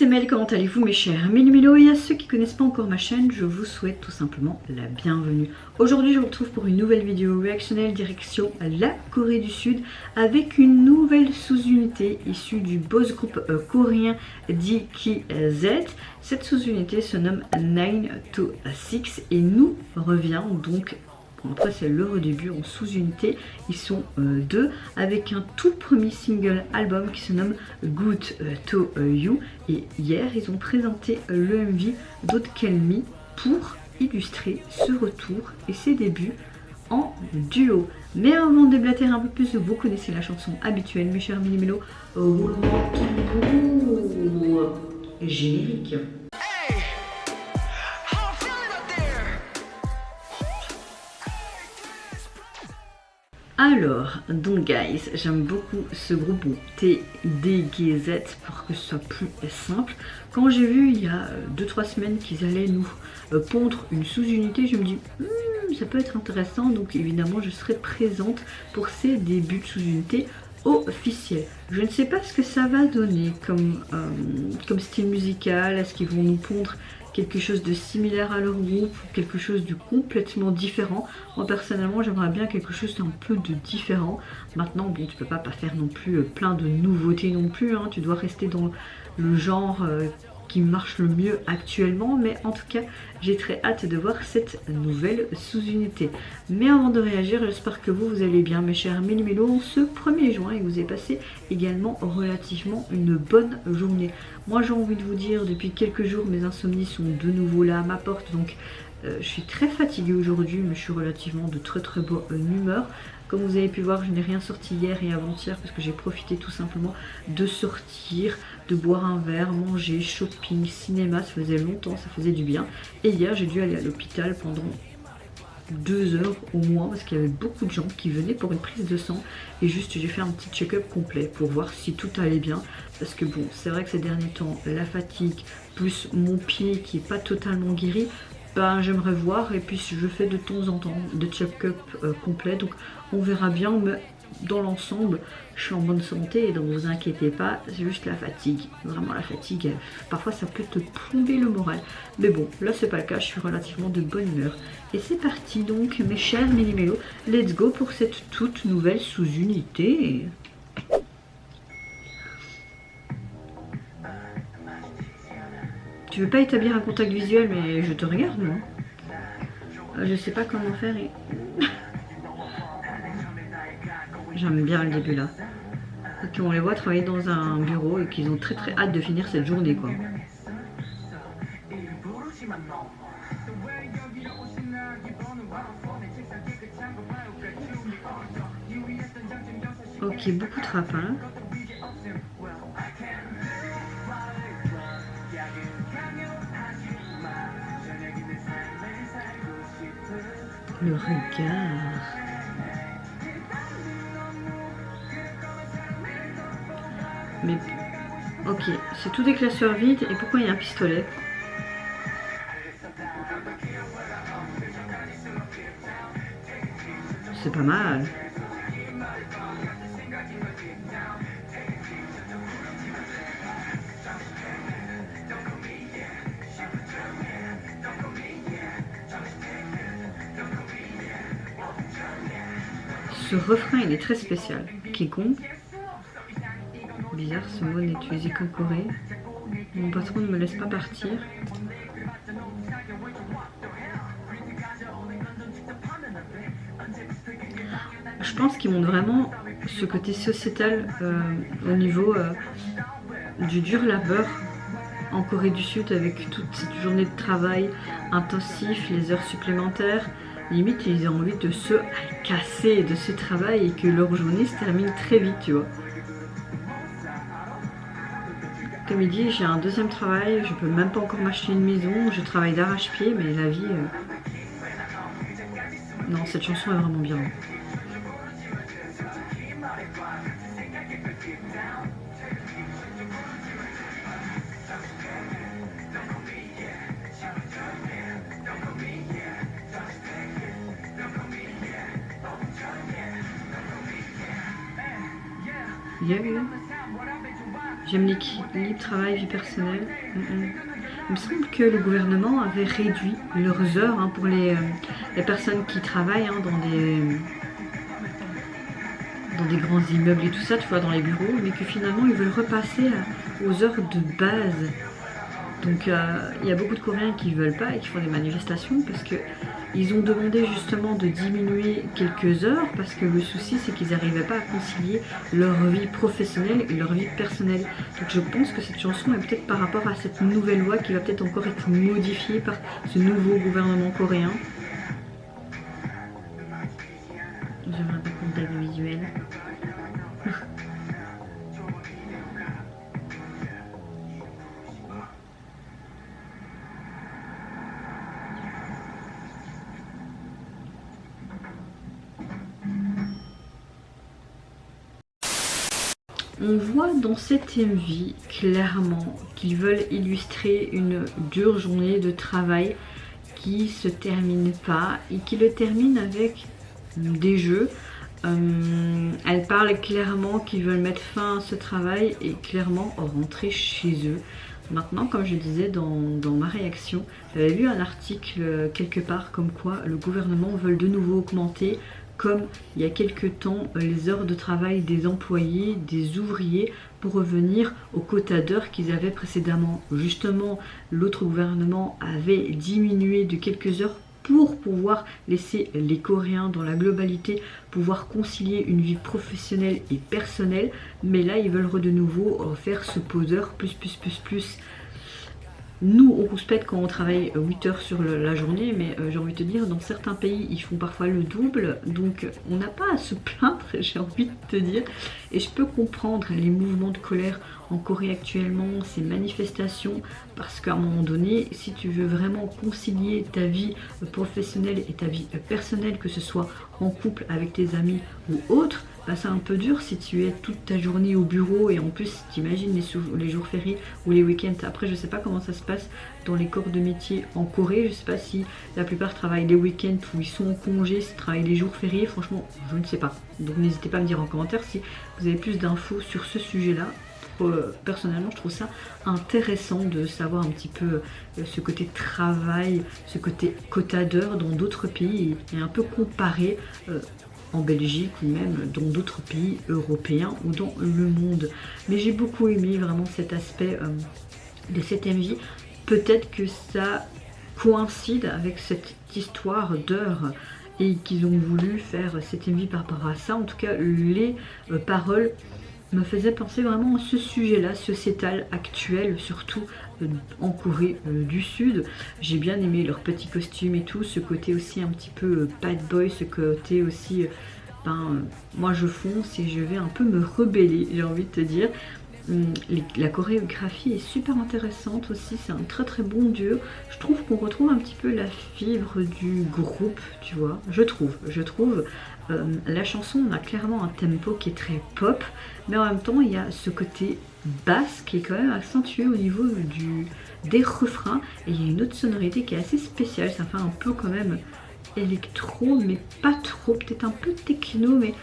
c'est Mel, comment allez-vous mes chers Méli-Mélo, et à ceux qui ne connaissent pas encore ma chaîne, je vous souhaite tout simplement la bienvenue. Aujourd'hui je vous retrouve pour une nouvelle vidéo réactionnelle direction la Corée du Sud avec une nouvelle sous-unité issue du boss groupe coréen DKZ. Cette sous-unité se nomme 926 et nous revient donc. Après c'est le redébut en sous-unité, ils sont deux avec un tout premier single album qui se nomme Good to You, et hier ils ont présenté le MV Don't Kill Me pour illustrer ce retour et ses débuts en duo. Mais avant de déblater un peu plus, vous connaissez la chanson habituelle mes chers Méli-Mélo, roulement tambour générique. Alors, donc guys, j'aime beaucoup ce groupe TDGZ pour que ce soit plus simple. Quand j'ai vu il y a 2-3 semaines qu'ils allaient nous pondre une sous-unité, je me dis ça peut être intéressant, donc évidemment je serai présente pour ces débuts de sous-unité officiels. Je ne sais pas ce que ça va donner comme style musical, est-ce qu'ils vont nous pondre quelque chose de similaire à leur groupe ou quelque chose de complètement différent. Moi personnellement j'aimerais bien quelque chose d'un peu de différent. Maintenant bon, tu peux pas faire non plus plein de nouveautés non plus, hein. Tu dois rester dans le genre qui marche le mieux actuellement, mais en tout cas j'ai très hâte de voir cette nouvelle sous-unité. Mais avant de réagir, j'espère que vous allez bien mes chers Méli-Mélo ce 1er juin et que vous avez passé également relativement une bonne journée. Moi j'ai envie de vous dire, depuis quelques jours mes insomnies sont de nouveau là à ma porte, donc je suis très fatiguée aujourd'hui, mais je suis relativement de très bonne humeur. Comme vous avez pu voir, je n'ai rien sorti hier et avant-hier parce que j'ai profité tout simplement de sortir, de boire un verre, manger, shopping, cinéma. Ça faisait longtemps, ça faisait du bien. Et hier, j'ai dû aller à l'hôpital pendant 2 heures au moins parce qu'il y avait beaucoup de gens qui venaient pour une prise de sang. Et juste, j'ai fait un petit check-up complet pour voir si tout allait bien. Parce que bon, c'est vrai que ces derniers temps, la fatigue plus mon pied qui n'est pas totalement guéri, ben, j'aimerais voir, et puis je fais de temps en temps des check-up complets, donc on verra bien, mais dans l'ensemble je suis en bonne santé et donc vous inquiétez pas, c'est juste la fatigue, vraiment la fatigue, parfois ça peut te plomber le moral, mais bon là c'est pas le cas, je suis relativement de bonne humeur. Et c'est parti donc mes chers Méli-Mélo, let's go pour cette toute nouvelle sous-unité. Tu veux pas établir un contact visuel, mais je te regarde moi. Je sais pas comment faire et... J'aime bien le début là. Ok, on les voit travailler dans un bureau et qu'ils ont très hâte de finir cette journée quoi. Ok, beaucoup de rap hein. Le regard. Mais ok, c'est tout des classeurs vides et pourquoi il y a un pistolet? C'est pas mal. Ce refrain il est très spécial. Kikong. Bizarre, ce mot n'est utilisé qu'en Corée. Mon patron ne me laisse pas partir. Je pense qu'ils montrent vraiment ce côté sociétal au niveau du dur labeur en Corée du Sud, avec toute cette journée de travail intensif, les heures supplémentaires. Limite ils ont envie de se casser de ce travail et que leur journée se termine très vite, tu vois. Comme il dit, j'ai un deuxième travail, je peux même pas encore m'acheter une maison, je travaille d'arrache-pied, mais la vie... Non, cette chanson est vraiment bien. J'aime l'équilibre travail, vie personnelle. Il me semble que le gouvernement avait réduit leurs heures hein, pour les personnes qui travaillent hein, dans des grands immeubles et tout ça, tu vois, dans les bureaux, mais que finalement ils veulent repasser aux heures de base. Donc il y a beaucoup de Coréens qui ne veulent pas et qui font des manifestations parce que ils ont demandé justement de diminuer quelques heures parce que le souci c'est qu'ils n'arrivaient pas à concilier leur vie professionnelle et leur vie personnelle. Donc je pense que cette chanson est peut-être par rapport à cette nouvelle loi qui va peut-être encore être modifiée par ce nouveau gouvernement coréen. J'aimerais pas qu'on tag visuel. On voit dans cette MV clairement qu'ils veulent illustrer une dure journée de travail qui se termine pas et qui le termine avec des jeux. Elle parle clairement qu'ils veulent mettre fin à ce travail et clairement rentrer chez eux. Maintenant, comme je disais dans ma réaction, j'avais lu un article quelque part comme quoi le gouvernement veut de nouveau augmenter, comme il y a quelques temps, les heures de travail des employés, des ouvriers, pour revenir au quota d'heures qu'ils avaient précédemment. Justement, l'autre gouvernement avait diminué de quelques heures pour pouvoir laisser les Coréens dans la globalité pouvoir concilier une vie professionnelle et personnelle, mais là ils veulent de nouveau faire ce poseur plus. Nous on rouspète quand on travaille 8 heures sur la journée, mais j'ai envie de te dire, dans certains pays ils font parfois le double, donc on n'a pas à se plaindre, j'ai envie de te dire. Et je peux comprendre les mouvements de colère en Corée actuellement, ces manifestations, parce qu'à un moment donné, si tu veux vraiment concilier ta vie professionnelle et ta vie personnelle, que ce soit en couple, avec tes amis ou autre, bah c'est un peu dur si tu es toute ta journée au bureau et en plus t'imagines les jours fériés ou les week-ends. Après je sais pas comment ça se passe dans les corps de métier en Corée, je sais pas si la plupart travaillent les week-ends ou ils sont en congé, s'ils travaillent les jours fériés, franchement je ne sais pas. Donc n'hésitez pas à me dire en commentaire si vous avez plus d'infos sur ce sujet là. Personnellement je trouve ça intéressant de savoir un petit peu ce côté travail, ce côté quota d'heures dans d'autres pays et un peu comparer en Belgique ou même dans d'autres pays européens ou dans le monde. Mais j'ai beaucoup aimé vraiment cet aspect de cette MV. Peut-être que ça coïncide avec cette histoire d'heures et qu'ils ont voulu faire cette MV par rapport à ça. En tout cas les paroles me faisaient penser vraiment à ce sujet-là, sociétal actuel, surtout en Corée du Sud. J'ai bien aimé leurs petits costumes et tout, ce côté aussi un petit peu bad boy, ce côté aussi, moi je fonce et je vais un peu me rebeller, j'ai envie de te dire. La chorégraphie est super intéressante aussi, c'est un très très bon duo. Je trouve qu'on retrouve un petit peu la fibre du groupe, tu vois, je trouve. La chanson, on a clairement un tempo qui est très pop, mais en même temps il y a ce côté basse qui est quand même accentué au niveau des refrains, et il y a une autre sonorité qui est assez spéciale, ça fait un peu quand même électro, mais pas trop, peut-être un peu techno, mais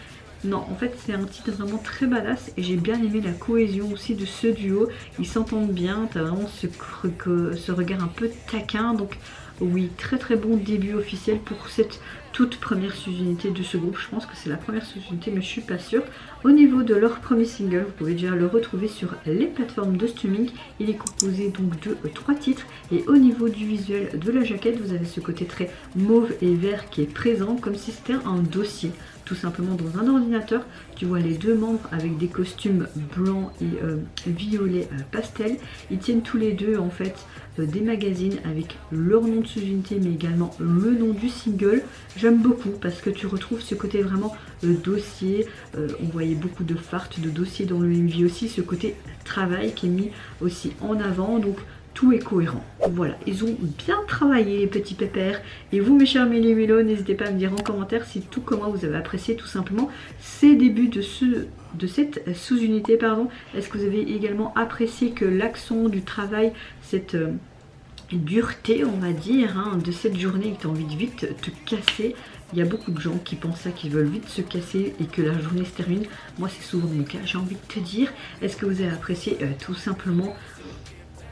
non, en fait c'est un titre vraiment très badass et j'ai bien aimé la cohésion aussi de ce duo, ils s'entendent bien, t'as vraiment ce regard un peu taquin, donc oui, très très bon début officiel pour cette toute première sous-unité de ce groupe. Je pense que c'est la première sous-unité mais je suis pas sûre. Au niveau de leur premier single, vous pouvez déjà le retrouver sur les plateformes de streaming. Il est composé donc de 3 titres et au niveau du visuel de la jaquette, vous avez ce côté très mauve et vert qui est présent comme si c'était un dossier. Tout simplement dans un ordinateur, tu vois les deux membres avec des costumes blancs et violet pastel. Ils tiennent tous les deux en fait des magazines avec leur nom de sous-unité mais également le nom du single. J'aime beaucoup parce que tu retrouves ce côté vraiment dossier, on voyait beaucoup de farts de dossiers dans le MV aussi, ce côté travail qui est mis aussi en avant, donc tout est cohérent. Voilà, ils ont bien travaillé les petits pépères. Et vous mes chers méli-mélos, n'hésitez pas à me dire en commentaire si tout comment vous avez apprécié tout simplement ces débuts de cette sous-unité, pardon. Est-ce que vous avez également apprécié que l'accent du travail, cette dureté, on va dire, hein, de cette journée que tu as envie de vite te casser. Il y a beaucoup de gens qui pensent ça, qui veulent vite se casser et que la journée se termine. Moi, c'est souvent mon cas. J'ai envie de te dire, est-ce que vous avez apprécié tout simplement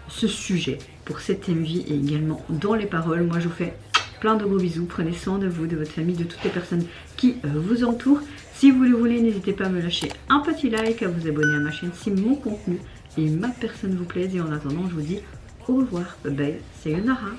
ce sujet pour cette MV et également dans les paroles? Moi, je vous fais plein de gros bisous. Prenez soin de vous, de votre famille, de toutes les personnes qui vous entourent. Si vous le voulez, n'hésitez pas à me lâcher un petit like, à vous abonner à ma chaîne si mon contenu et ma personne vous plaisent. Et en attendant, je vous dis au revoir. Bye bye. Sayonara.